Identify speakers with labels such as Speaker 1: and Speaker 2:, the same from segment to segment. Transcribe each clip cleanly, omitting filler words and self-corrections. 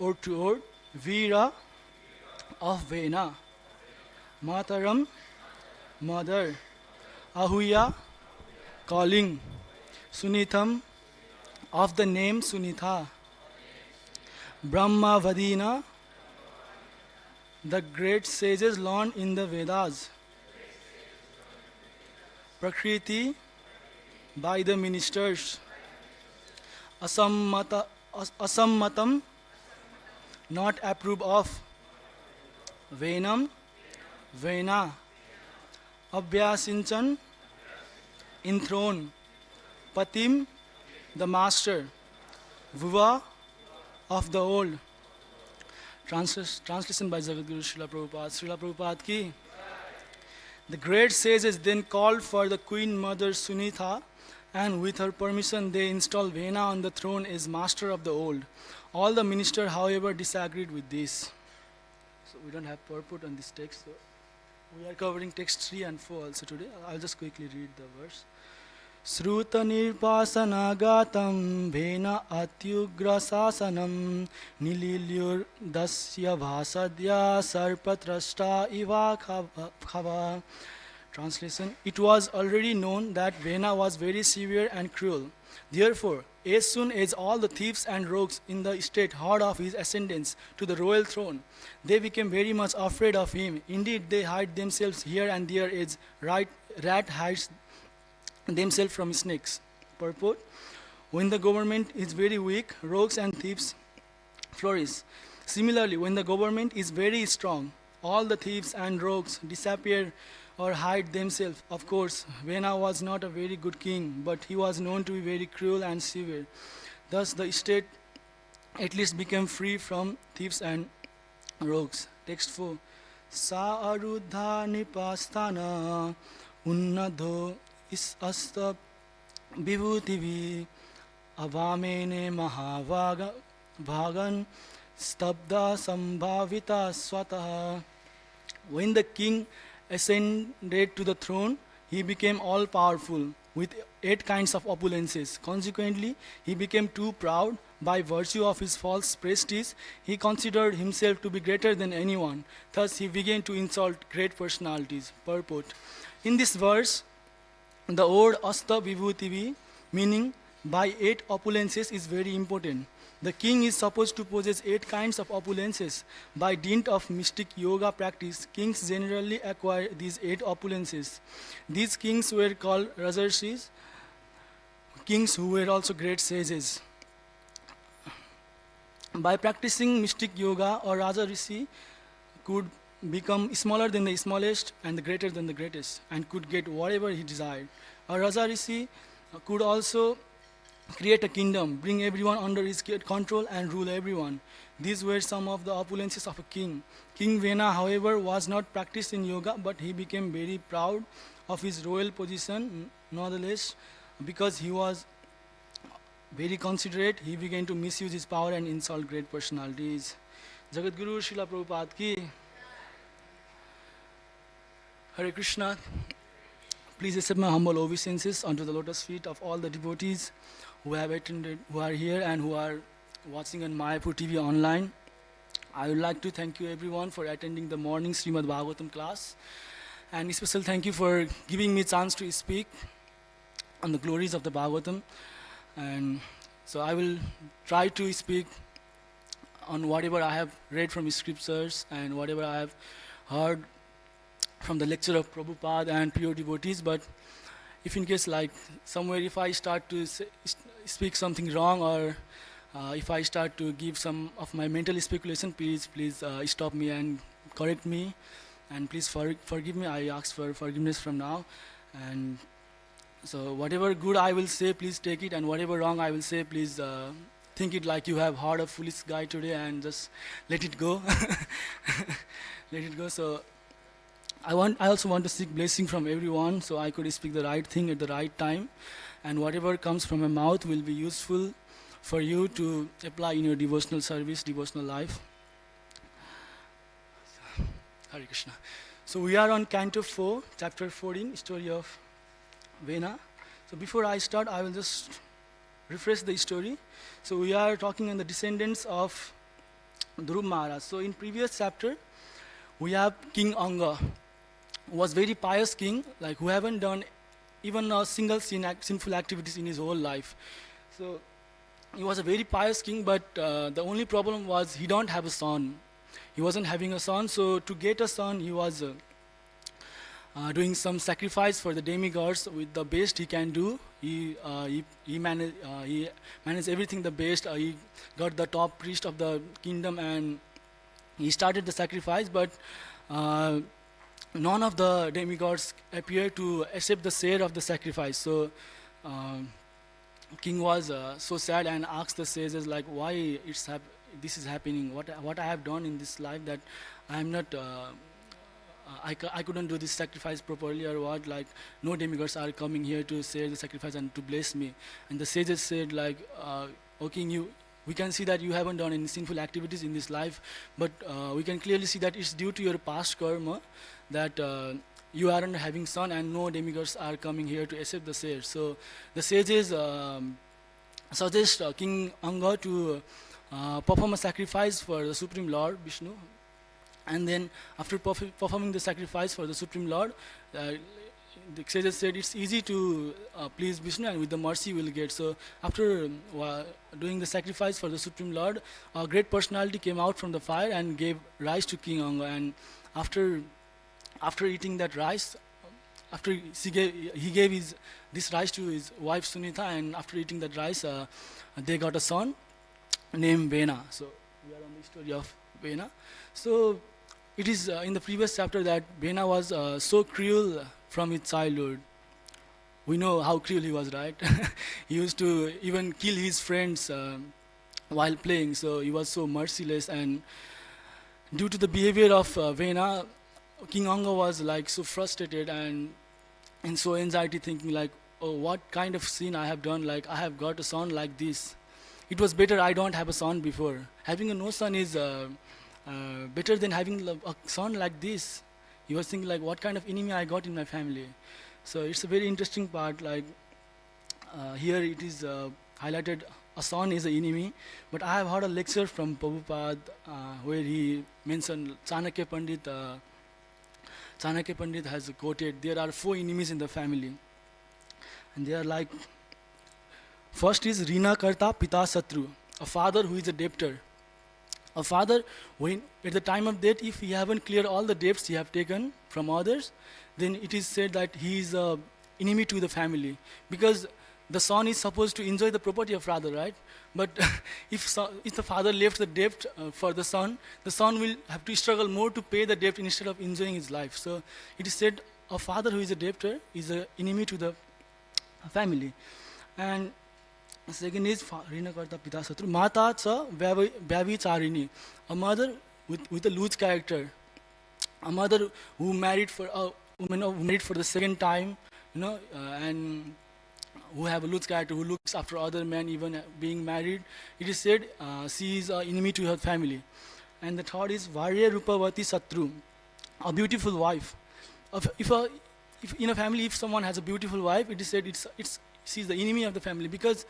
Speaker 1: to ord, Veera of Vena, Mataram, mother, Ahuya, calling, Sunitham, of the name Sunitha, Brahma Vadina, the great sages learned in the Vedas, Prakriti, by the ministers, Asammatam, not approved of, Venam, Vena, Abhyasinchan, enthroned, Patim, the master, Vuva, of the old. Translation by Jagadguru Srila Prabhupada. Srila Prabhupada ki. The great sages then called for the Queen Mother Sunitha, and with her permission they installed Vena on the throne as master of the old. All the ministers, however, disagreed with this. So we don't have purport on this text. So we are covering text 3 and 4 also today. I'll just quickly read the verse. Sruta nirpasanagatam vena atyugrasasanam nililyur dasya bhasadya sarpatrashta iva khava. Translation: It was already known that Vena was very severe and cruel. Therefore, as soon as all the thieves and rogues in the state heard of his ascendance to the royal throne, they became very much afraid of him. Indeed, they hide themselves here and there as rat hides themselves from snakes. Purport: When the government is very weak, rogues and thieves flourish. Similarly, when the government is very strong, all the thieves and rogues disappear or hide themselves. Of course, Vena was not a very good king, but he was known to be very cruel and severe. Thus, the state at least became free from thieves and rogues. Text 4. Sa arudha nipasthana unnadho is asta vibhutivi avamene bhagan stabda sambhavita swataha. When the king ascended to the throne, he became all-powerful with 8 kinds of opulences. Consequently, he became too proud. By virtue of his false prestige, he considered himself to be greater than anyone. Thus, he began to insult great personalities. Purport: In this verse, the word Asta Vibhutivi, meaning by 8 opulences, is very important. The king is supposed to possess 8 kinds of opulences. By dint of mystic yoga practice, kings generally acquire these 8 opulences. These kings were called Rajarshis, kings who were also great sages. By practicing mystic yoga, a Rajarshi could become smaller than the smallest and the greater than the greatest, and could get whatever he desired. A Rajarshi could also create a kingdom, bring everyone under his control and rule everyone. These were some of the opulences of a king. King Vena, however, was not practiced in yoga, but he became very proud of his royal position. Nonetheless, because he was very considerate, he began to misuse his power and insult great personalities. Jagadguru Srila Prabhupada ki. Hare Krishna. Please accept my humble obeisances unto the lotus feet of all the devotees who have attended, who are here and who are watching on Mayapur TV online. I would like to thank you everyone for attending the morning Srimad Bhagavatam class, and a special thank you for giving me a chance to speak on the glories of the Bhagavatam. And so I will try to speak on whatever I have read from scriptures and whatever I have heard from the lecture of Prabhupada and pure devotees. But if in case like somewhere if I start to speak something wrong, or if I start to give some of my mental speculation, please stop me and correct me, and please forgive me. I ask for forgiveness from now. And so whatever good I will say, please take it, and whatever wrong I will say, please think it like you have heard a foolish guy today and just let it go. Let it go. So I also want to seek blessing from everyone, so I could speak the right thing at the right time, and whatever comes from my mouth will be useful for you to apply in your devotional service, devotional life. Hare Krishna. So we are on Canto 4, Chapter 14, Story of Vena. So before I start, I will just refresh the story. So we are talking on the descendants of Dhruv Maharaj. So in previous chapter, we have King Anga, who was very pious king, like who haven't done even a single sinful activities in his whole life. So he was a very pious king, but the only problem was he don't have a son. He wasn't having a son, so to get a son, he was doing some sacrifice for the demigods with the best he can do. He managed everything the best. He got the top priest of the kingdom and he started the sacrifice, but uh, none of the demigods appeared to accept the share of the sacrifice. So uh, king was so sad and asked the sages like, why this is happening? What I have done in this life that I am not. I couldn't do this sacrifice properly or what, like no demigods are coming here to share the sacrifice and to bless me. And the sages said like, O king, we can see that you haven't done any sinful activities in this life, but we can clearly see that it's due to your past karma that you aren't having son and no demigods are coming here to accept the share. So the sages suggest King Anga to perform a sacrifice for the Supreme Lord Vishnu, and then after performing the sacrifice for the Supreme Lord, the sages said it's easy to please Vishnu and with the mercy you will get. So after doing the sacrifice for the Supreme Lord, a great personality came out from the fire and gave rice to King Anga. And after eating that rice, after he gave this rice to his wife Sunita, and after eating that rice, they got a son named Vena. So we are on the story of Vena. So it is in the previous chapter that Vena was so cruel from his childhood. We know how cruel he was, right? He used to even kill his friends while playing. So he was so merciless, and due to the behavior of Vena, King Anga was like so frustrated and so anxiety, thinking like, oh, what kind of sin I have done? Like I have got a son like this. It was better I don't have a son before. Having a no son is better than having a son like this. He was thinking like, what kind of enemy I got in my family. So it's a very interesting part. Like here it is highlighted a son is an enemy, but I have heard a lecture from Prabhupada where he mentioned Chanakya Pandit. Chanakya Pandit has quoted, there are 4 enemies in the family, and they are like, first is Rina Karta Pita Satru, a father who is a debtor. A father, when at the time of death, if he haven't cleared all the debts he have taken from others, then it is said that he is a enemy to the family, because the son is supposed to enjoy the property of father, right? But if the father left the debt for the son will have to struggle more to pay the debt instead of enjoying his life. So it is said a father who is a debtor is an enemy to the family. And second is Rina Karta Pita Satru. Mata cha Vyavi Charini, a mother with a loose character, a mother who married for a woman who married for the second time, and who have a loose character, who looks after other men even being married. It is said she is an enemy to her family. And the third is Varya Rupavati Satru, a beautiful wife. If in a family, if someone has a beautiful wife, it is said she's the enemy of the family, because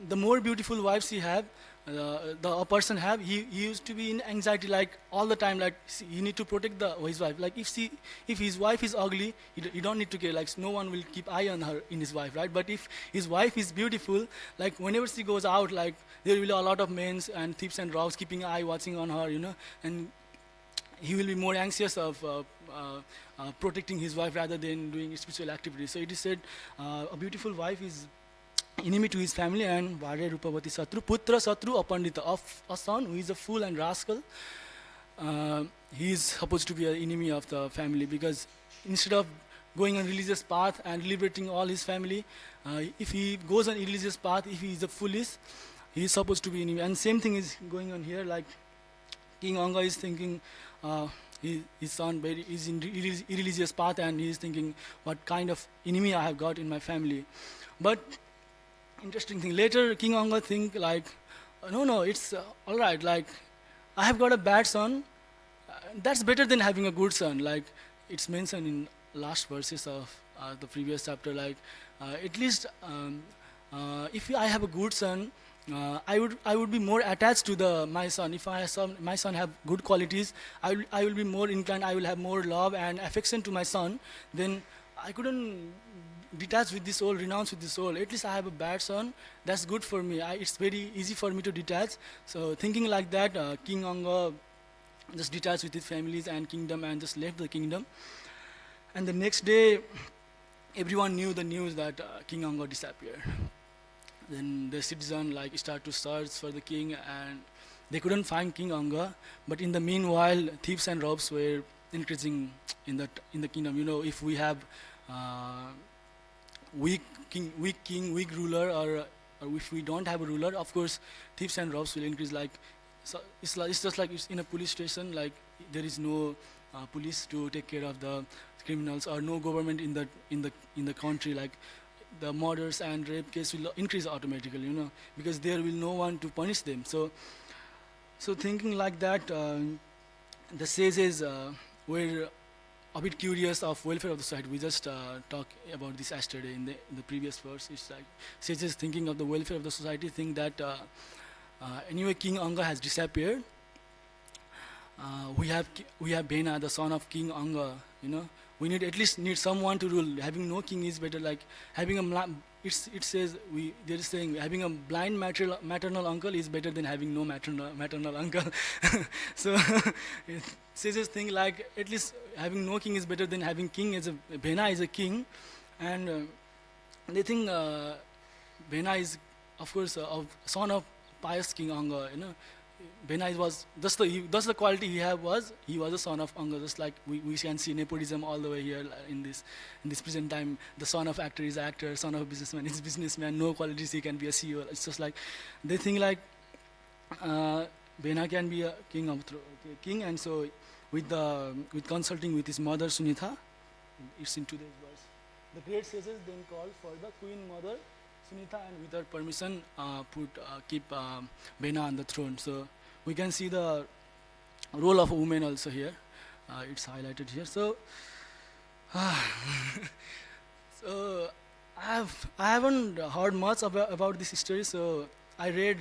Speaker 1: the more beautiful wives he have, a person have, he used to be in anxiety like all the time, like he need to protect his wife. Like if his wife is ugly, he don't need to care, like no one will keep eye on her in his wife, right? But if his wife is beautiful, like whenever she goes out, like there will be a lot of men and thieves and robbers keeping eye watching on her, and he will be more anxious of protecting his wife rather than doing spiritual activities. So it is said a beautiful wife is enemy to his family. And Varya Rupavati Satru, Putra Satru Apandita, a son who is a fool and rascal, he is supposed to be an enemy of the family, because instead of going on religious path and liberating all his family, if he goes on religious path, if he is a foolish, he is supposed to be enemy. And same thing is going on here, like King Anga is thinking his son is in irreligious path, and he is thinking, what kind of enemy I have got in my family. But interesting thing, later King Anga think like, no, it's all right, like I have got a bad son, that's better than having a good son. Like it's mentioned in last verses of the previous chapter, like at least if I have a good son, I would be more attached to my son. If my son have good qualities, I will be more inclined. I will have more love and affection to my son. Then I couldn't detach with this soul, renounce with this soul. At least I have a bad son. That's good for me. It's very easy for me to detach. So thinking like that, King Anga just detached with his families and kingdom and just left the kingdom. And the next day, everyone knew the news that King Anga disappeared. Then the citizen like start to search for the king, and they couldn't find King Anga. But in the meanwhile, thieves and robbers were increasing in the kingdom. You know, if we have uh, weak king, weak ruler, or if we don't have a ruler, of course, thieves and robbers will increase. Like, so it's just like it's in a police station. Like there is no police to take care of the criminals, or no government in the country. Like the murders and rape case will increase automatically, because there will no one to punish them. So thinking like that, the sages were a bit curious of welfare of the society. We just talked about this yesterday in the previous verse. It's like sages thinking of the welfare of the society think that anyway King Anga has disappeared. We have Bena, the son of King Anga. We at least need someone to rule. Having no king is better. Like having it says there is saying having a blind maternal uncle is better than having no maternal uncle. So it says this thing like at least having no king is better than having king. Bena is a king, and they think Bena is of course a son of pious King Anga. Bena was that's the quality he had, was he was a son of Anga. Just like we can see nepotism all the way here in this present time. The son of actor is actor, son of businessman is businessman. No qualities, he can be a CEO. It's just like they think like Bena can be a king, and so with consulting with his mother Sunitha, it's in today's verse. The great sages then called for the queen mother Sunitha, and with her permission, keep Bena on the throne. So we can see the role of a woman also here. It's highlighted here. So, so I haven't heard much about this story. So I read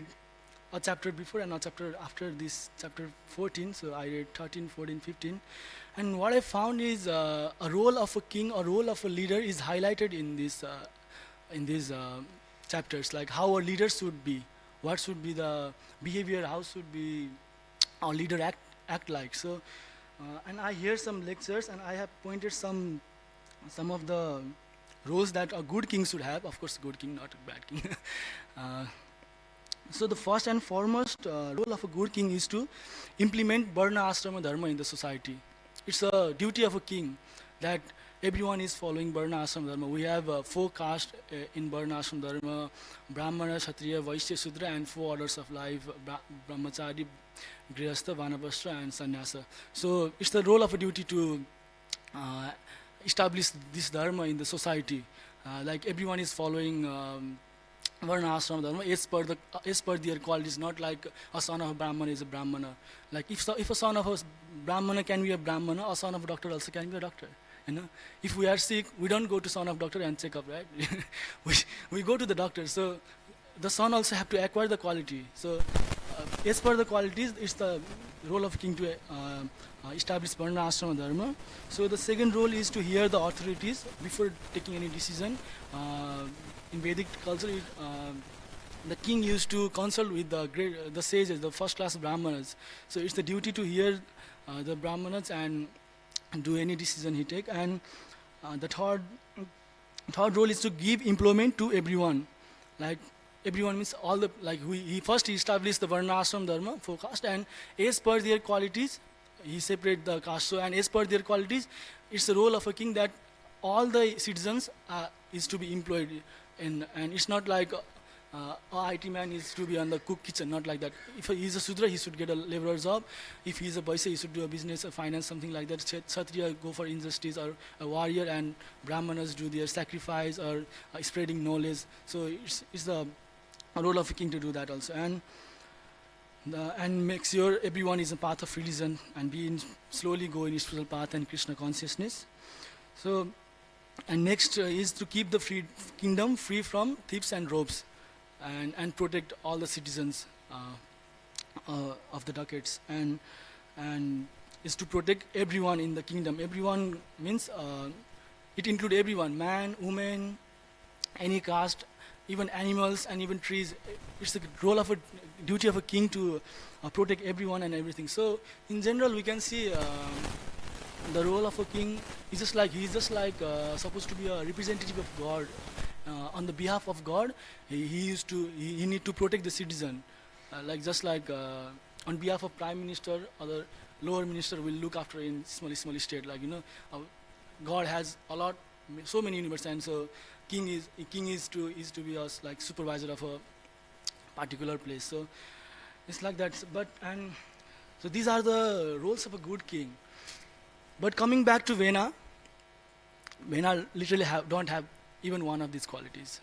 Speaker 1: a chapter before and a chapter after this, chapter 14. So I read 13, 14, 15. And what I found is a role of a king, a role of a leader is highlighted in these chapters, like how a leader should be, what should be the behavior, how should be our leader act like. So, and I hear some lectures, and I have pointed some of the roles that a good king should have. Of course, good king, not a bad king. So the first and foremost role of a good king is to implement Varna Ashrama Dharma in the society. It's a duty of a king that everyone is following Varna Ashrama Dharma. We have 4 castes in Varna Ashrama Dharma: Brahmana, Kshatriya, Vaishya, Shudra, and 4 orders of life: Brahmachari, Grihastha, Vanapashtra, and Sannyasa. So it's the role of a duty to establish this dharma in the society. Like everyone is following Varna Ashrama Dharma as per their qualities, not like a son of a Brahmana is a Brahmana. Like if a son of a Brahmana can be a Brahmana, a son of a doctor also can be a doctor. If we are sick, we don't go to son of doctor and check up, right? we go to the doctor. So the son also have to acquire the quality. So as per the qualities, it's the role of king to establish Varna Ashrama Dharma. So the second role is to hear the authorities before taking any decision. In Vedic culture, the king used to consult with the sages, the first class Brahmanas. So it's the duty to hear the Brahmanas and do any decision he take. And the third role is to give employment to everyone. Like everyone means all the he established the Varna Ashram Dharma for caste, and as per their qualities he separate the caste. So and as per their qualities, it's the role of a king that all the citizens is to be employed in, and it's not like a IT man is to be on the cook kitchen, not like that. If he's a Sudra, he should get a laborer job. If he's a Vaishya, he should do a business, a finance, something like that. Kshatriya go for injustice, or a warrior, and Brahmanas do their sacrifice or spreading knowledge. So it's the role of a king to do that also, and make sure everyone is a path of religion and slowly go in spiritual path and Krishna consciousness. So, and next is to keep the kingdom free from thieves and robbers. and protect all the citizens of the ducats, and is to protect everyone in the kingdom. Everyone means it includes everyone, man, woman, any caste, even animals and even trees. It's the role of a duty of a king to protect everyone and everything. So in general, we can see the role of a king is just like he's just like supposed to be a representative of God. On the behalf of God, he need to protect the citizen, like just like on behalf of prime minister, other lower minister will look after in small state. Like God has a lot, so many universe, and so king is to be us like supervisor of a particular place. So it's like that. But and so these are the roles of a good king. But coming back to Vena literally don't have even one of these qualities.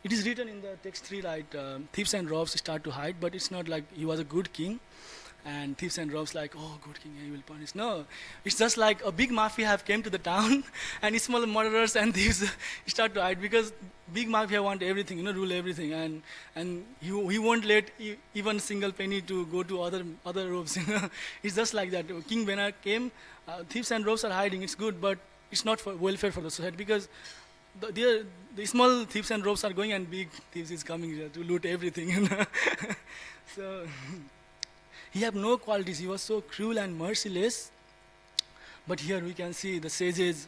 Speaker 1: It is written in the text 3, right? Thieves and robbers start to hide, but it's not like he was a good king, and thieves and robbers like, oh, good king, he will punish. No, it's just like a big mafia have came to the town, and small murderers and thieves start to hide because big mafia want everything, rule everything, and he won't let even single penny to go to other robes. It's just like that. King Vena came, thieves and robbers are hiding. It's good, but it's not for welfare for the society because the small thieves and robbers are going and big thieves is coming here to loot everything. So he had no qualities. He was so cruel and merciless. But here we can see the sages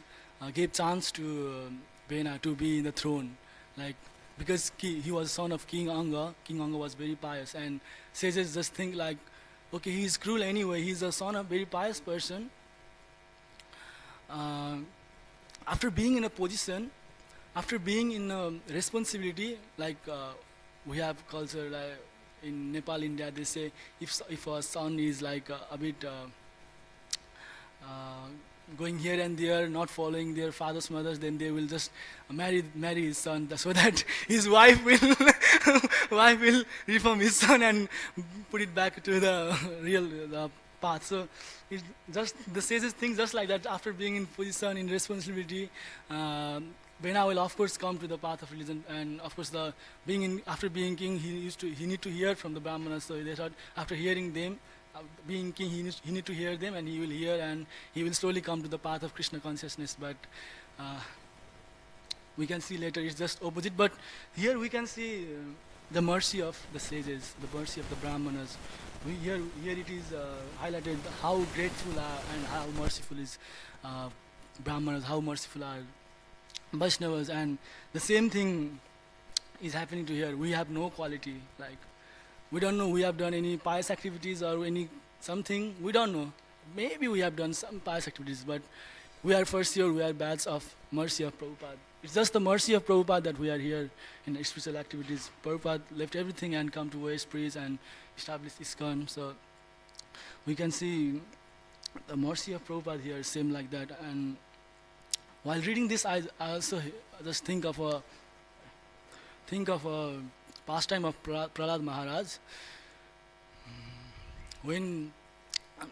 Speaker 1: gave chance to Vena to be in the throne, like because he was son of King Anga. King Anga was very pious, and sages just think like, okay, he's cruel anyway. He's a son of very pious person. After being in a position, after being in a responsibility, like we have culture like in Nepal, India, they say if a son is like a bit going here and there, not following their fathers, mothers, then they will just marry his son, so that his wife will reform his son and put it back to the real path. So it's just the sages think just like that. After being in position, in responsibility, Vena will of course come to the path of religion, and of course after being king, he need to hear from the brahmanas. So they thought after hearing them, being king, he need to hear them, and he will hear, and he will slowly come to the path of Krishna consciousness. But we can see later it's just opposite. But here we can see the mercy of the sages, the mercy of the brahmanas. Here it is highlighted how grateful are and how merciful is brahmanas, how merciful are Vaishnavas, and the same thing is happening to here. We have no quality, like we don't know we have done any pious activities or any something, we don't know. Maybe we have done some pious activities, but we are first here, we are badge of mercy of Prabhupada. It's just the mercy of Prabhupada that we are here in spiritual activities. Prabhupada left everything and come to West Preach and establish ISKCON. So we can see the mercy of Prabhupada here, same like that. And while reading this, I also just think of a pastime of Prahlad Maharaj. When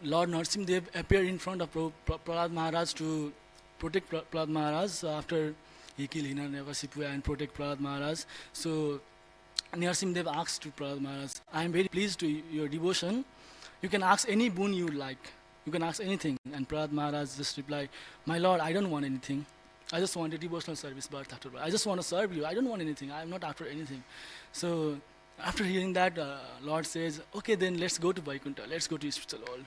Speaker 1: Lord Narsimdev appeared in front of Prahlad Maharaj to protect Prahlad Maharaj, so after he killed Hiranyakashipu and protect Prahlad Maharaj, so Narsimdev asked to Prahlad Maharaj, I am very pleased to your devotion. You can ask any boon you like. You can ask anything. And Prahlad Maharaj just replied, my Lord, I don't want anything. I just want a devotional service, birth after birth. I just want to serve you. I don't want anything. I am not after anything. So after hearing that, Lord says, okay, then let's go to Vaikuntha. Let's go to spiritual world.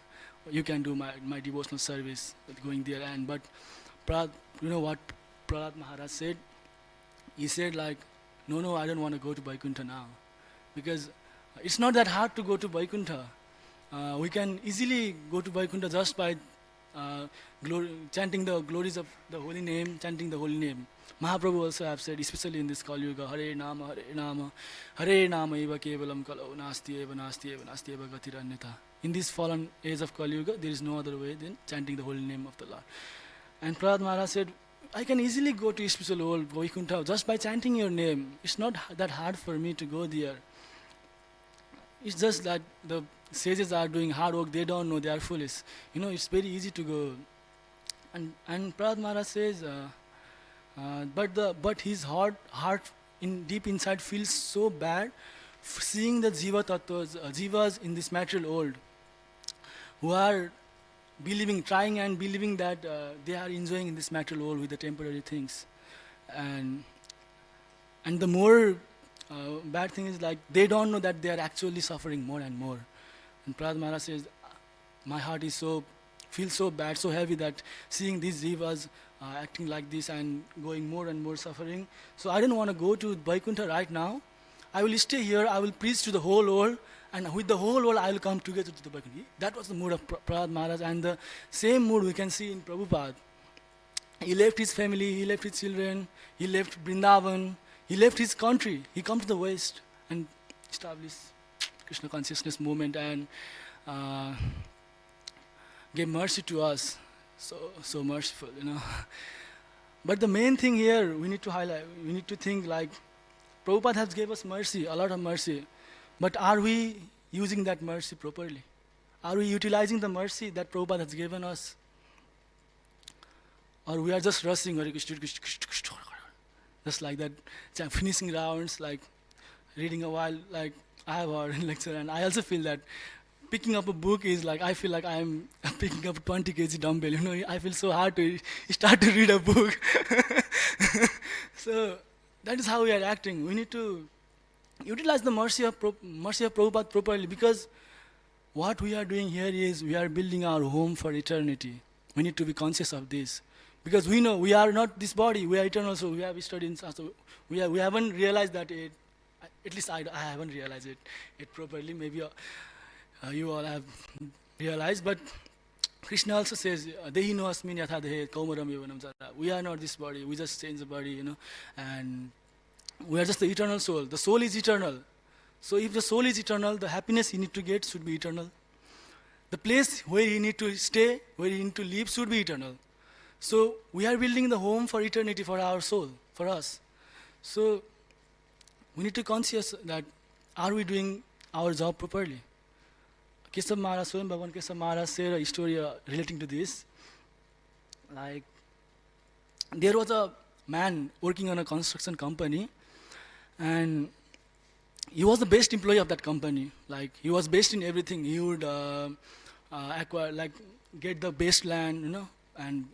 Speaker 1: You can do my devotional service with going there. And but you know what Prahlad Maharaj said? He said like, no, I don't want to go to Vaikuntha now. Because it's not that hard to go to Vaikuntha. We can easily go to Vaikuntha just by chanting the glories of the holy name, chanting the holy name. Mahaprabhu also have said, especially in this Kali Yuga, Hare Nama, Hare Nama eva kevalam kalau, nasti eva gatir anyatha. In this fallen age of Kali Yuga, there is no other way than chanting the holy name of the Lord. And Prahlad Maharaj said, I can easily go to spiritual world, Vaikuntha, just by chanting your name. It's not that hard for me to go there. It's just that the sages are doing hard work, they don't know, they are foolish. It's very easy to go. And Prahlad Maharaj says, but his heart in deep inside feels so bad seeing the Jiva Tattwas, Jivas in this material world who are believing, trying and believing that they are enjoying in this material world with the temporary things. And and the more bad thing is like they don't know that they are actually suffering more and more. And Prahlad Maharaj says, my heart is so, feels so bad, so heavy that seeing these jivas acting like this and going more and more suffering. So I don't want to go to Vaikuntha right now. I will stay here, I will preach to the whole world, and with the whole world I will come together to the Vaikuntha. That was the mood of Prahlad Maharaj, and the same mood we can see in Prabhupada. He left his family, he left his children, he left Vrindavan, he left his country. He come to the West and established Krishna consciousness movement and gave mercy to us. So merciful, you know. But the main thing here we need to highlight, we need to think like Prabhupada has gave us mercy, a lot of mercy. But are we using that mercy properly? Are we utilizing the mercy that Prabhupada has given us? Or we are just rushing, just like that, finishing rounds, like reading a while, like I have heard in lecture, and I also feel that picking up a book is like, I feel like I'm picking up a 20 kg dumbbell, you know, I feel so hard to start to read a book. So that is how we are acting. We need to utilize the mercy of Prabhupada properly, because what we are doing here is we are building our home for eternity. We need to be conscious of this. Because we know we are not this body, we are eternal, so we have studied in so we haven't realized that it, at least I haven't realized it properly. Maybe you all have realized, but Krishna also says, Dehi no asmin yatha dehe kaumaram yavanam jara. We are not this body, we just change the body, you know, and we are just the eternal soul. The soul is eternal. So if the soul is eternal, the happiness you need to get should be eternal. The place where you need to stay, where you need to live should be eternal. So we are building the home for eternity for our soul, for us. So we need to conscious that are we doing our job properly? Kesab Maharaj, Swayam Bhagavan Kesab Maharaj shared a story relating to this. Like, there was a man working on a construction company, and he was the best employee of that company. Like, he was best in everything. He would acquire, like, get the best land, you know, and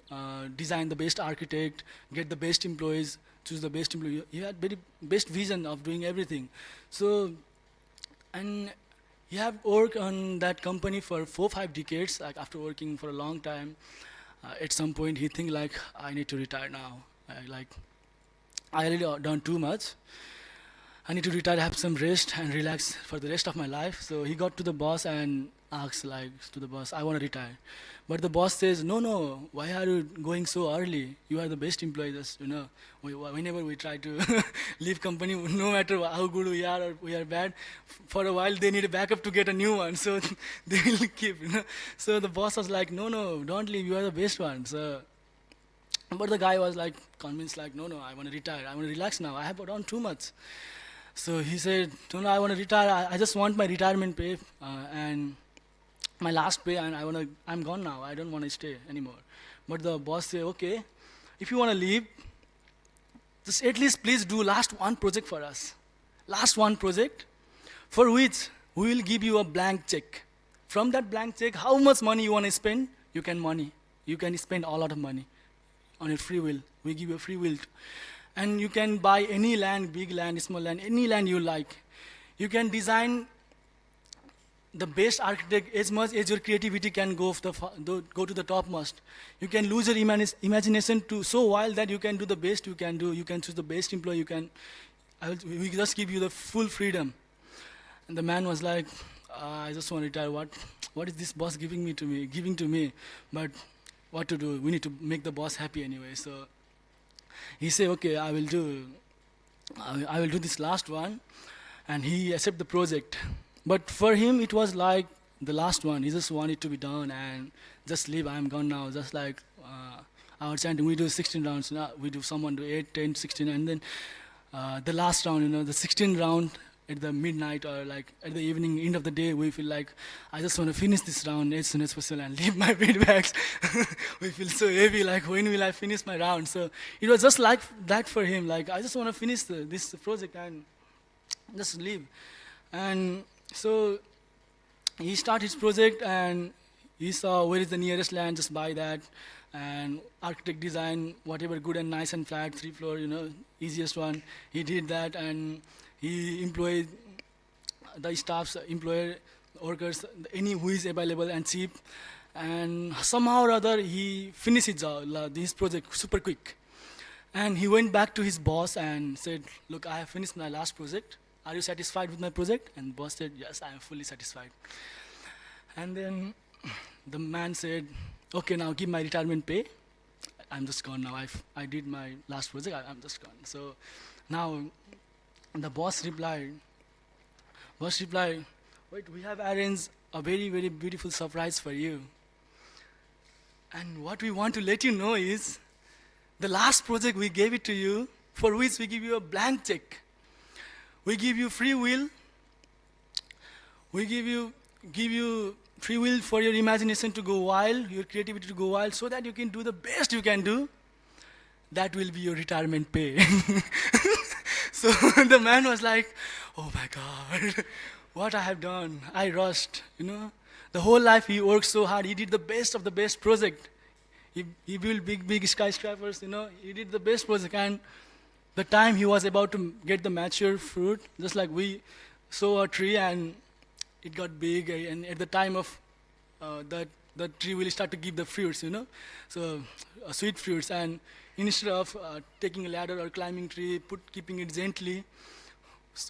Speaker 1: design the best architect, get the best employees, choose the best employee. He had very best vision of doing everything. So, and he had worked on that company for 4-5 decades. Like after working for a long time, at some point he think like, I need to retire now. I really done too much. I need to retire, have some rest and relax for the rest of my life. So he got to the boss and asked like to the boss, I want to retire. But the boss says, no, why are you going so early? You are the best employee, just, you know, whenever we try to leave company, no matter how good we are or we are bad, for a while they need a backup to get a new one, so they will keep, you know. So the boss was like, no, don't leave, you are the best one. So, but the guy was like convinced like, no, I want to retire, I want to relax now, I have done too much. So he said, no, I want to retire, I just want my retirement pay and my last pay, and I'm gone now, I don't want to stay anymore. But the boss said, okay, if you want to leave, just at least please do last one project for us. Last one project, for which we will give you a blank check. From that blank check, how much money you want to spend, you can spend a lot of money on your free will. We give you a free will. And you can buy any land, big land, small land, any land you like. You can design the best architect as much as your creativity can go to the topmost. You can lose your imagination to so wild that you can do the best you can do. You can choose the best employee. We just give you the full freedom. And the man was like, I just want to retire. What is this boss giving to me? But what to do? We need to make the boss happy anyway. So he said, okay, I will do this last one. And he accepted the project. But for him, it was like the last one. He just wanted to be done and just leave. I'm gone now. Just like our chanting, we do 16 rounds. Now we do someone do 8, 10, 16, and then the last round, the 16th round, at the midnight or like at the evening, end of the day, we feel like, I just want to finish this round as soon as possible and leave my feedbacks. We feel so heavy, like when will I finish my round? So it was just like that for him, like I just want to finish this project and just leave. And so he started his project and he saw where is the nearest land, just buy that. And architect design, whatever good and nice and flat, 3 floor, easiest one. He did that and he employed the staffs, employer, workers, any who is available and cheap. And somehow or other, he finished his project super quick. And he went back to his boss and said, look, I have finished my last project. Are you satisfied with my project? And boss said, yes, I am fully satisfied. And then the man said, okay, now give my retirement pay. I'm just gone now. I did my last project. I'm just gone. So now the boss replied, wait, we have arranged a very, very beautiful surprise for you. And what we want to let you know is the last project we gave it to you, for which we give you a blank check. We give you free will. We give you free will for your imagination to go wild, your creativity to go wild, so that you can do the best you can do. That will be your retirement pay. So the man was like, oh my God, what I have done. I rushed, The whole life he worked so hard. He did the best of the best project. He built big skyscrapers, He did the best project. And the time he was about to get the mature fruit, just like we sow a tree and it got big, and at the time of the tree will start to give the fruits, so sweet fruits. And instead of taking a ladder or climbing tree, keeping it gently,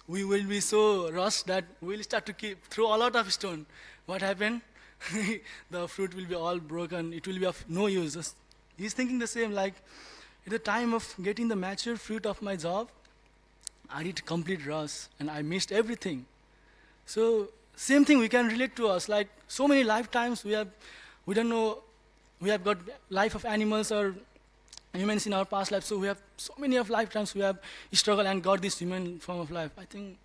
Speaker 1: we will be so rushed that we will start to throw a lot of stone. What happened? The fruit will be all broken. It will be of no use. He's thinking the same, like at the time of getting the mature fruit of my job, I did complete rush and I missed everything. So same thing we can relate to us. Like so many lifetimes we don't know, we have got life of animals or humans in our past life. So we have so many of lifetimes we have struggled and got this human form of life. I think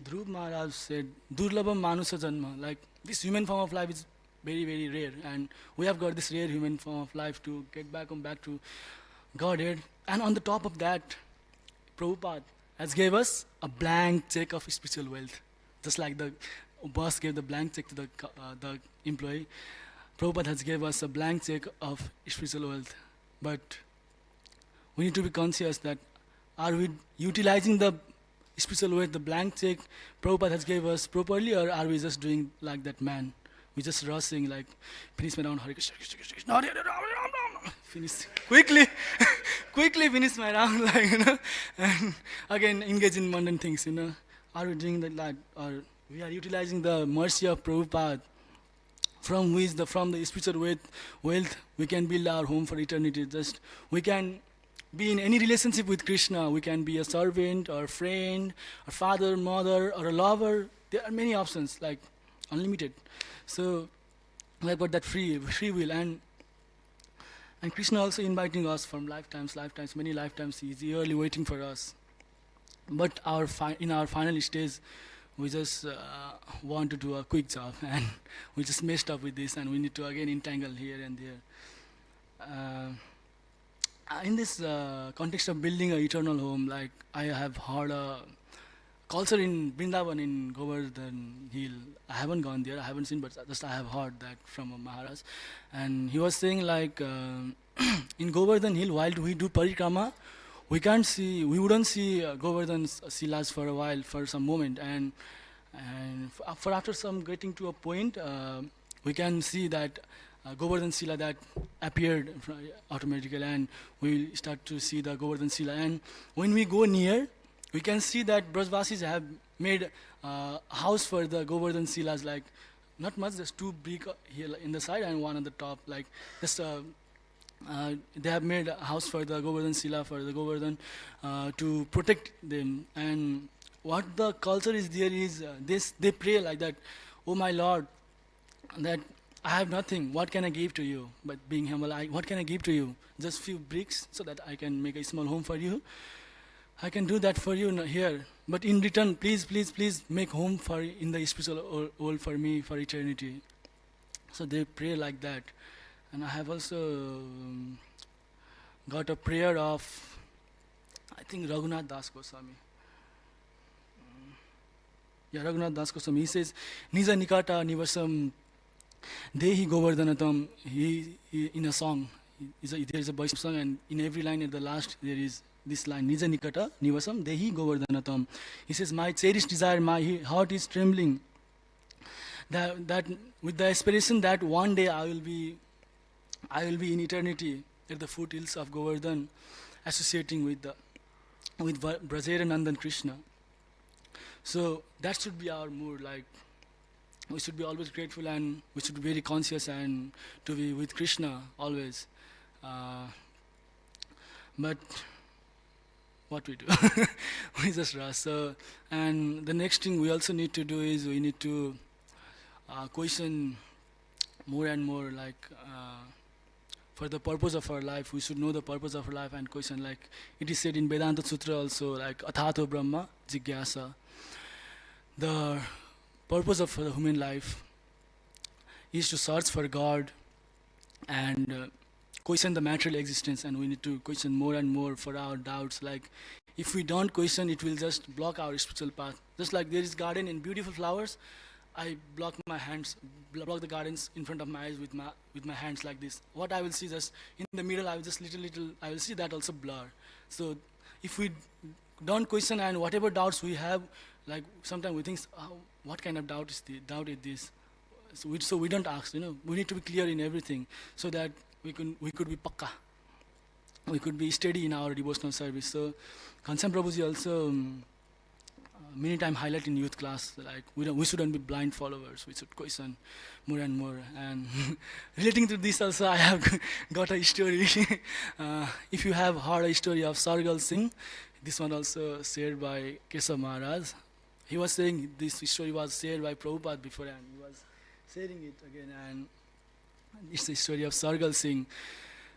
Speaker 1: Dhruv Maharaj said, Durlabham Manusha Janma. Like this human form of life is very, very rare. And we have got this rare human form of life to get back to Godhead. And on the top of that, Prabhupada has gave us a blank check of spiritual wealth. Just like the boss gave the blank check to the employee, Prabhupada has gave us a blank check of spiritual wealth. But we need to be conscious that are we utilizing the spiritual wealth, the blank check Prabhupada has gave us properly, or are we just doing like that man? We just rushing like, finish my round, Hare Krishna, Krishna Krishna, Hare Hare, Rama Rama Rama. Finish quickly, quickly finish my round, like and again engage in mundane things, Are we doing that, or we are utilizing the mercy of Prabhupada, from which from the spiritual wealth we can build our home for eternity. Just we can be in any relationship with Krishna. We can be a servant or friend or father, mother or a lover. There are many options, like unlimited. So we have got that free will, and Krishna also inviting us from lifetimes, many lifetimes. He is eagerly waiting for us. But in our final stage, we just want to do a quick job, and we just messed up with this, and we need to again entangle here and there. In this context of building an eternal home, like I have heard a culture in Vrindavan, in Govardhan Hill. I haven't gone there, I haven't seen, but just I have heard that from a Maharaj. And he was saying like, in Govardhan Hill, while we do parikrama, we wouldn't see Govardhan's Silas for a while, for some moment. And for after some getting to a point, we can see that Govardhan Sila that appeared automatically, and we start to see the Govardhan Sila. And when we go near, we can see that Brajvasis have made a house for the Govardhan Silas, like not much, just 2 brick here in the side and 1 on the top, like just they have made a house for the Govardhan Sila, for the Govardhan, to protect them. And what the culture is there is they pray like that, oh my Lord, that I have nothing, what can I give to you? But being humble, what can I give to you? Just few bricks so that I can make a small home for you. I can do that for you here. But in return, please, please, please make home for in the spiritual world for me for eternity. So they pray like that. And I have also got a prayer of, I think, Raghunath Das Goswami. Yeah, Raghunath Das Goswami. He says, Nija Nikata Nivasam Dehi Govardhanatam. He in a song, there is a Vaishnava song, and in every line at the last there is this line, Nija Nikata Nivasam Dehi Govardhanatam. He says, my cherished desire, my heart is trembling. That with the aspiration that one day I will be in eternity at the foothills of Govardhan, associating with Brajera Nandan Krishna. So that should be our mood. Like, we should be always grateful, and we should be very conscious and to be with Krishna always. But what we do, we just rush. So, and the next thing we also need to do is we need to question more and more, like for the purpose of our life. We should know the purpose of our life and question, like it is said in Vedanta Sutra also, like Athato Brahma Jigyasa. The purpose of the human life is to search for God and question the material existence, and we need to question more and more for our doubts. Like, if we don't question, it will just block our spiritual path. Just like there is garden and beautiful flowers, I block my hands, block the gardens in front of my eyes with my hands like this. What I will see just in the middle, I will just little, I will see that also blur. So if we don't question, and whatever doubts we have, like sometimes we think, oh, what kind of doubt is this? So we don't ask. We need to be clear in everything, so that we could be pakka. We could be steady in our devotional service. So Ghanshyam Prabhuji also many times highlight in youth class, like we shouldn't be blind followers. We should question more and more. And relating to this also, I have got a story. If you have heard a story of Sargal Singh, this one also shared by Keshav Maharaj. He was saying this story was shared by Prabhupada before, and he was sharing it again. And it's the story of Sargal Singh.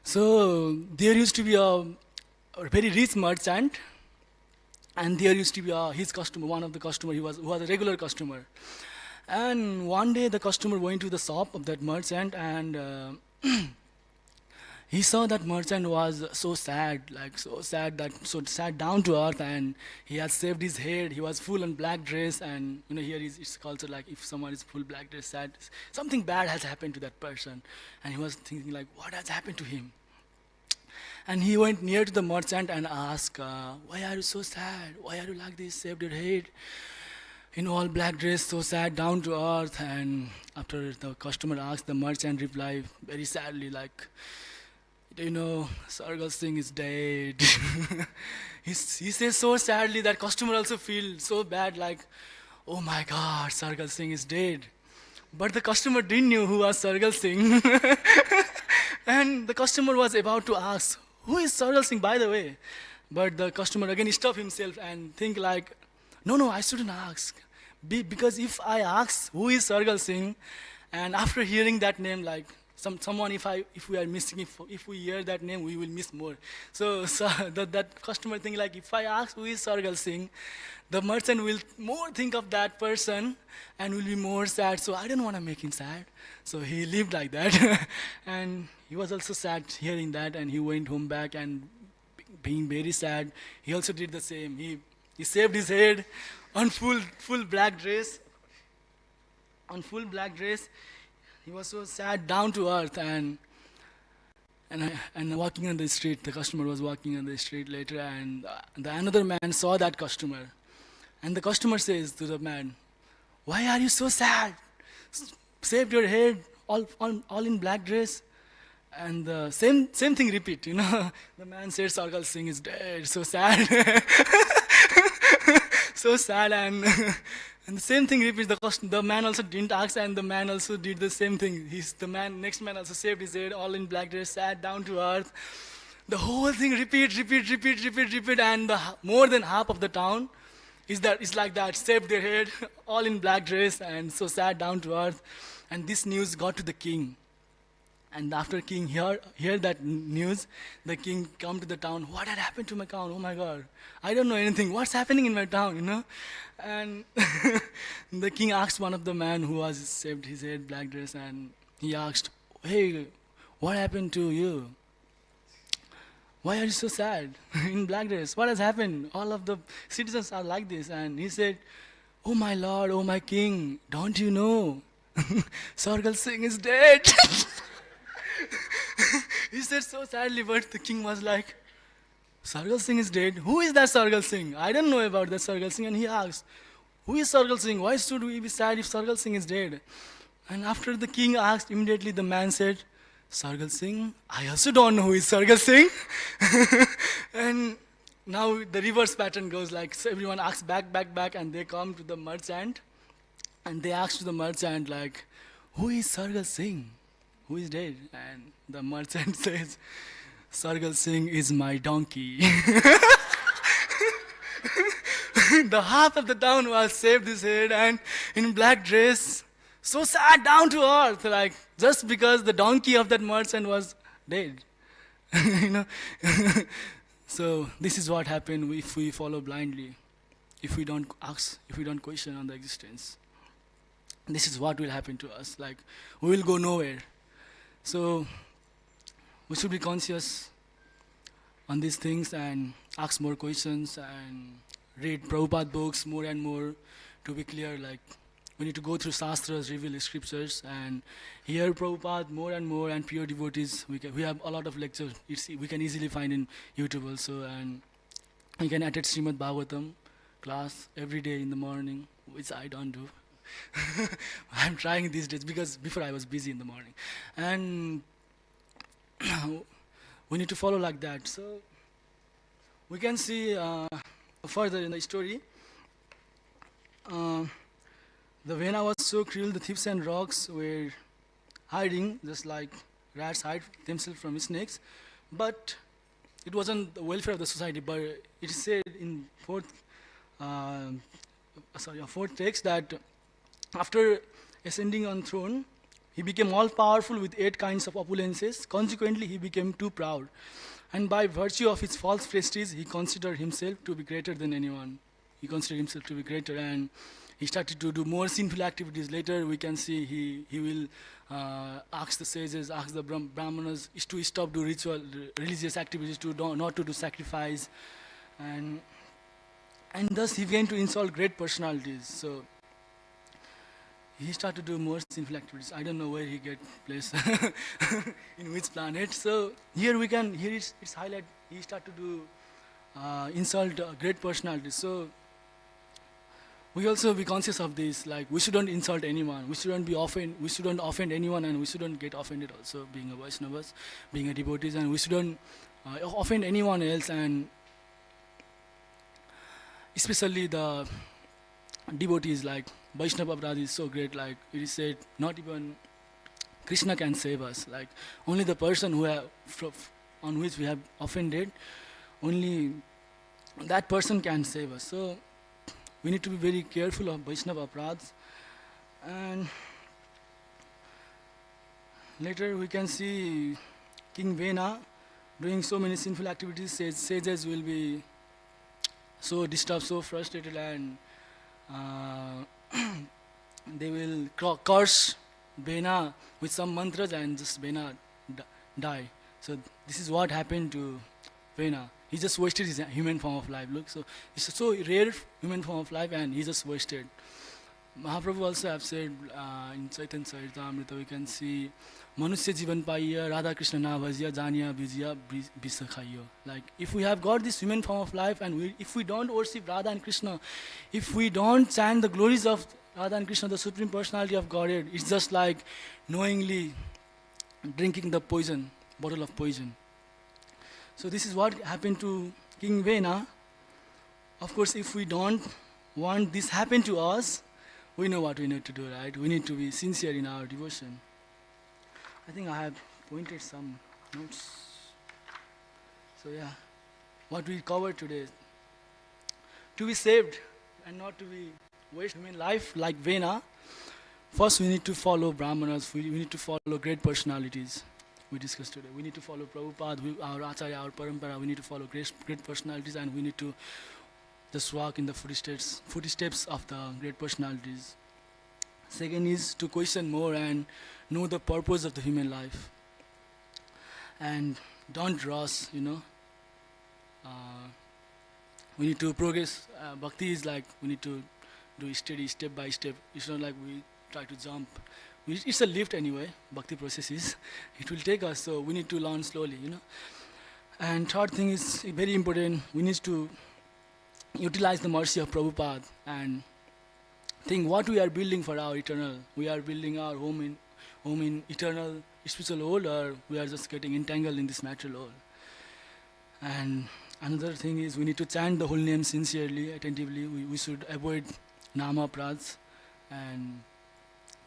Speaker 1: So there used to be a very rich merchant, and there used to be his customer, one of the customer, who was a regular customer. And one day the customer went to the shop of that merchant, and he saw that merchant was so sad down to earth, and he had shaved his head. He was full in black dress, and here it's culture, like if someone is full black dress, sad, something bad has happened to that person. And he was thinking, like, what has happened to him? And he went near to the merchant and asked, why are you so sad? Why are you like this, shaved your head, in all black dress, so sad, down to earth? And after the customer asked, the merchant replied very sadly, like, Sargal Singh is dead. He says so sadly that customer also feels so bad, like, oh my God, Sargal Singh is dead. But the customer didn't know who was Sargal Singh. And the customer was about to ask, who is Sargal Singh, by the way? But the customer again stopped himself and think like, no, I shouldn't ask. Because if I ask who is Sargal Singh, and after hearing that name, like someone, if we are missing, if we hear that name, we will miss more. So that customer think like, if I ask who is Sargal Singh, the merchant will more think of that person and will be more sad. So I don't want to make him sad. So he lived like that. And he was also sad hearing that, and he went home back, and being very sad, he also did the same. He shaved his head on full black dress. On full black dress, he was so sad, down to earth, and walking on the street. The customer was walking on the street later, and another man saw that customer. And the customer says to the man, why are you so sad? Shaved your head, all in black dress. And the same thing repeat, The man said, Sargal Singh is dead, so sad. So sad, and the same thing repeats. The man also didn't ask, and the man also did the same thing. Next man also shaved his head, all in black dress, sad, down to earth. The whole thing repeat, and more than half of the town is like that, shaved their head, all in black dress, and so sad, down to earth. And this news got to the king. And after king hear that news, the king come to the town. What had happened to my town? Oh my God, I don't know anything. What's happening in my town? And the king asked one of the man who was shaved his head, black dress, and he asked, "Hey, what happened to you? Why are you so sad in black dress? What has happened? All of the citizens are like this." And he said, "Oh my lord, oh my king, don't you know? Sargal Singh is dead." He said so sadly, but the king was like, "Sargal Singh is dead? Who is that Sargal Singh? I don't know about that Sargal Singh." And he asked, "Who is Sargal Singh? Why should we be sad if Sargal Singh is dead?" And after the king asked, immediately the man said, "Sargal Singh? I also don't know who is Sargal Singh." And now the reverse pattern goes like, so everyone asks back, and they come to the merchant, and they ask to the merchant like, "Who is Sargal Singh? Who is dead?" And the merchant says, "Sargal Singh is my donkey." The half of the town was shaved his head and in black dress, so sad, down to earth, like just because the donkey of that merchant was dead. you know. So this is what happened if we follow blindly, if we don't ask, if we don't question on the existence. This is what will happen to us. Like we will go nowhere. So we should be conscious on these things and ask more questions and read Prabhupada books more and more to be clear. Like we need to go through Shastras, reveal scriptures, and hear Prabhupada more and more, and pure devotees. We have a lot of lectures. We can easily find in YouTube also, and we can attend Srimad Bhagavatam class every day in the morning, which I don't do. I'm trying these days because before I was busy in the morning. And we need to follow like that. So we can see further in the story. The Vena was so cruel, the thieves and rocks were hiding, just like rats hide themselves from snakes. But it wasn't the welfare of the society, but it is said in fourth text that after ascending on throne, he became all powerful with 8 kinds of opulences. Consequently, he became too proud. And by virtue of his false prestige, he considered himself to be greater than anyone. He considered himself to be greater, and he started to do more sinful activities. Later, we can see he will ask the sages, ask the brahmanas to stop do religious activities, not to do sacrifice, and thus he began to insult great personalities. So he started to do more sinful activities. I don't know where he get place, in which planet. So here it's highlight. He started to insult great personalities. So we also be conscious of this. Like we shouldn't insult anyone. We shouldn't offend anyone, and we shouldn't get offended. Also, being a Vaishnavas, being a devotees, and we shouldn't offend anyone else, and especially the devotees. Like Vaishnava Brahma is so great. Like it is said, not even Krishna can save us. Like only the person on which we have offended, only that person can save us. So we need to be very careful of Vaishnava Aparadhs. And later we can see King Vena doing so many sinful activities. Sages will be so disturbed, so frustrated, and they will curse Vena with some mantras, and just Vena die. So this is what happened to Vena. He just wasted his human form of life. Look, so it's a so rare human form of life, and he just wasted. Mahaprabhu also have said in Chaitanya Charitamrita, we can see Manusya Jivan Paiya, Radha Krishna Na Bhajya, Janiya Vijaya Bisakhayo. Like if we have got this human form of life, and if we don't worship Radha and Krishna, if we don't chant the glories of Radha and Krishna, the Supreme Personality of Godhead, it's just like knowingly drinking the poison, bottle of poison. So this is what happened to King Vena. Of course, if we don't want this happen to us, we know what we need to do, right? We need to be sincere in our devotion. I think I have pointed some notes. So yeah, what we covered today. To be saved and not to be waste human life like Vena, first we need to follow Brahmanas, we need to follow great personalities. we discussed today. We need to follow Prabhupada, our Acharya, our Parampara. We need to follow great personalities, and we need to just walk in the footsteps of the great personalities. Second is to question more and know the purpose of the human life. And don't rush. Uh, we need to progress. Bhakti is like we need to do steady, step by step. It's not like we try to jump. It's a lift anyway. Bhakti process is. It will take us, so we need to learn slowly. And third thing is very important. We need to utilize the mercy of Prabhupada and think what we are building for our eternal. We are building our home in eternal spiritual world, or we are just getting entangled in this material world. And another thing is we need to chant the holy name sincerely, attentively. We should avoid nama prats. And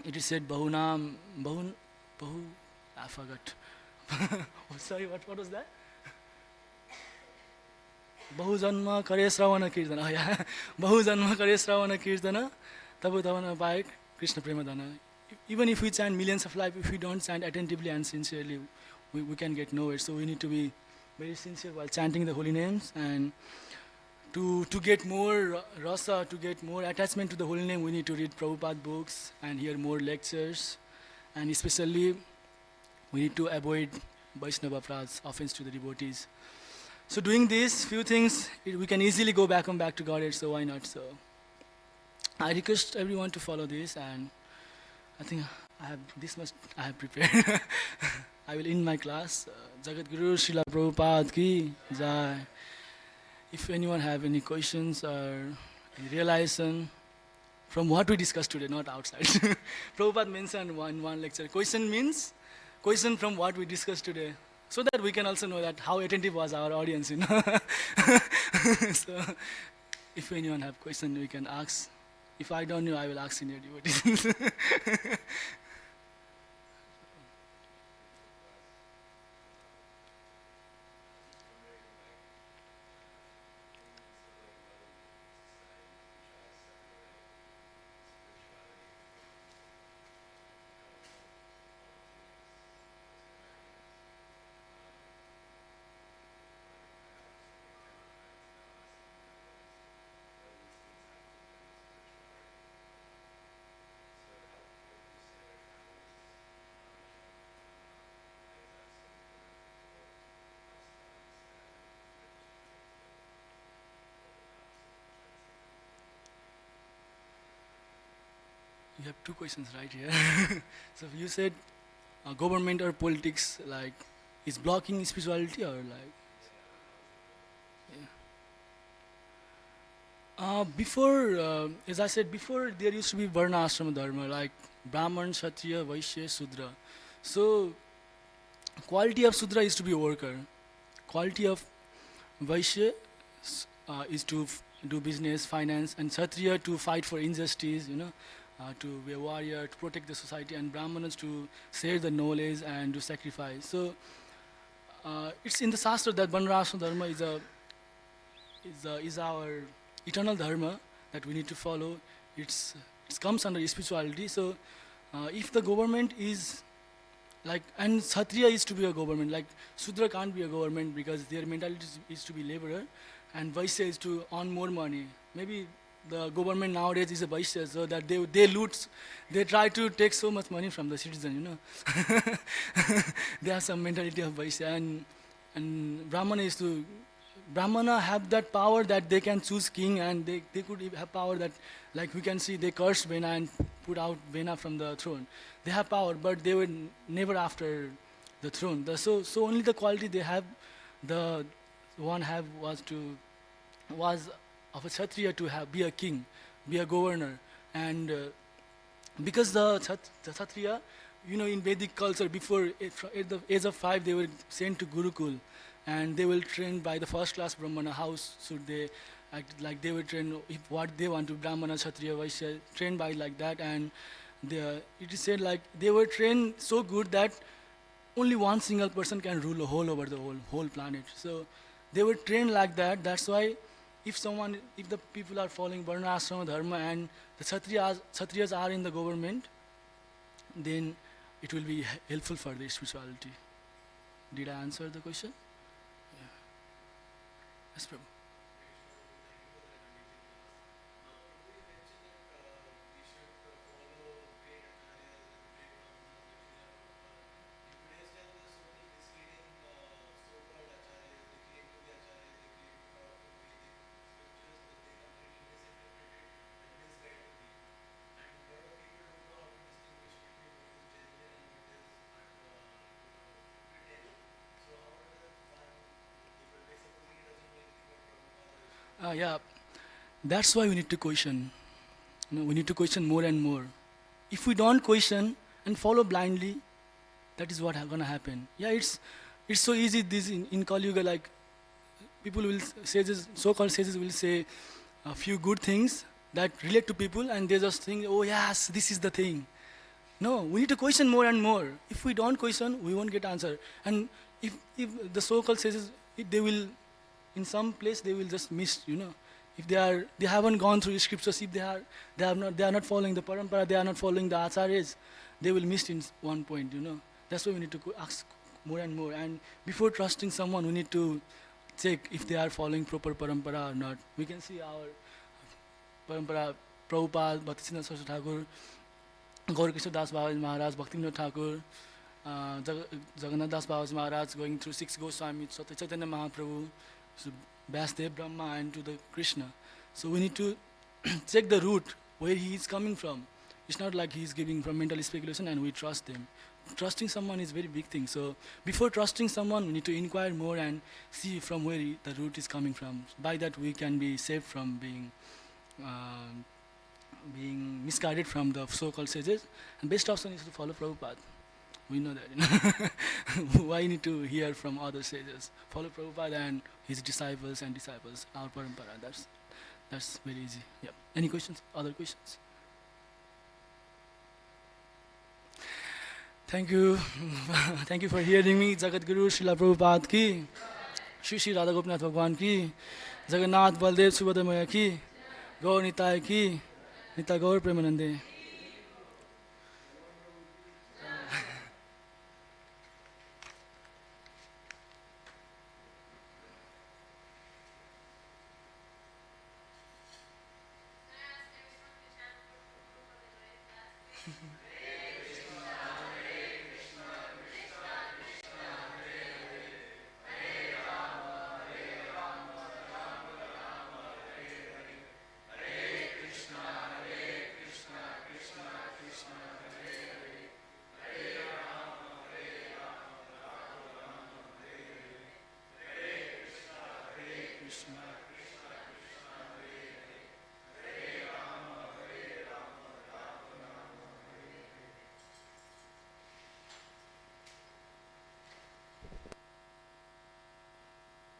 Speaker 1: it is said bahunam, I forgot. Oh, sorry, what was that? Bahujanma kare sravana kirtana. Oh, yeah. Bahujanma kare sravana kirtana. Tabu tavana paik Krishna premadana. Even if we chant millions of lives, if we don't chant attentively and sincerely, we can get nowhere. So we need to be very sincere while chanting the holy names, and to get more rasa, to get more attachment to the holy name, we need to read Prabhupada books and hear more lectures, and especially we need to avoid Vaishnava prats, offense to the devotees. So doing these few things, we can easily go back to Godhead, so why not? So I request everyone to follow this, and I think I have prepared. I will end my class. Jagat Guru Srila Prabhupada ki jai. If anyone have any questions or any realization from what we discussed today, not outside. Prabhupada mentioned one lecture. Question means question from what we discussed today, so that we can also know that how attentive was our audience. So, if anyone have question, we can ask. If I don't know, I will ask senior devotees. You have two questions right here. So you said government or politics like is blocking spirituality, or like before, as I said before, there used to be Varna Ashrama Dharma like Brahman, Kshatriya, Vaishya, Sudra. So quality of Sudra is to be a worker. Quality of Vaishya is to do business, finance, and Kshatriya to fight for injustice, to be a warrior, to protect the society, and Brahmanas to share the knowledge and do sacrifice. So it's in the Shastra that Varnashram Dharma is our eternal dharma that we need to follow. It comes under spirituality. So if the government is like, and Kshatriya is to be a government, like Sudra can't be a government because their mentality is to be laborer, and Vaishya is to earn more money. Maybe the government nowadays is a Vaishya, so that they loot, they try to take so much money from the citizen, They have some mentality of Vaishya, and Brahmana have that power that they can choose king, and they could have power that, like we can see, they cursed Vena and put out Vena from the throne. They have power, but they were never after the throne. So only the quality they have, the one have was of a Kshatriya to be a king, be a governor. And because the Kshatriya, in Vedic culture, before at the age of 5, they were sent to Gurukul, and they were trained by the first class Brahmana. How should they act? Like they were trained, if what they want to, Brahmana, Kshatriya, Vaishya, trained by like that. And it is said like they were trained so good that only one single person can rule over the whole planet. So they were trained like that. That's why if the people are following Varna Ashrama Dharma and the Kshatriyas are in the government, then it will be helpful for the spirituality. Did I answer the question? Yeah. Yes, Prabhu. Yeah, that's why we need to question. We need to question more and more. If we don't question and follow blindly, that is what gonna happen. Yeah, it's so easy. This in Kali Yuga, like people will say this, so-called sages will say a few good things that relate to people, and they just think, oh yes, this is the thing. No, we need to question more and more. If we don't question, we won't get answer. And if the so-called sages, they will, in some place they will just miss. If they haven't gone through the scriptures, if they are not following the parampara, they are not following the acharyas, they will miss in one point. That's why we need to ask more and more. And before trusting someone, we need to check if they are following proper parampara or not. We can see our parampara, Prabhupada, Bhaktisiddhanta Saraswati Thakur, Gaurakrishna Das Babaji Maharaj, Bhaktivinoda Thakur, Jagannath Das Babaji Maharaj, going through six Goswami, Chaitanya Mahaprabhu, so Vyasdev, Brahma, and to the Krishna. So we need to check the route where he is coming from. It's not like he is giving from mental speculation and we trust them. Trusting someone is a very big thing. So before trusting someone, we need to inquire more and see from where the route is coming from. By that we can be saved from being misguided from the so-called sages. And best option is to follow Prabhupada. We know that. Why need to hear from other sages? Follow Prabhupada and his disciples, our parampara. That's very easy. Yeah. Any questions? Other questions? Thank you. Thank you for hearing me. Jagat Guru Srila Prabhupada ki, Shri Radha Gopinath Bhagwan ki, Jagannath Baldev Subhadramaya ki, Gaur Nitai ki, Nita Gaur Premanande.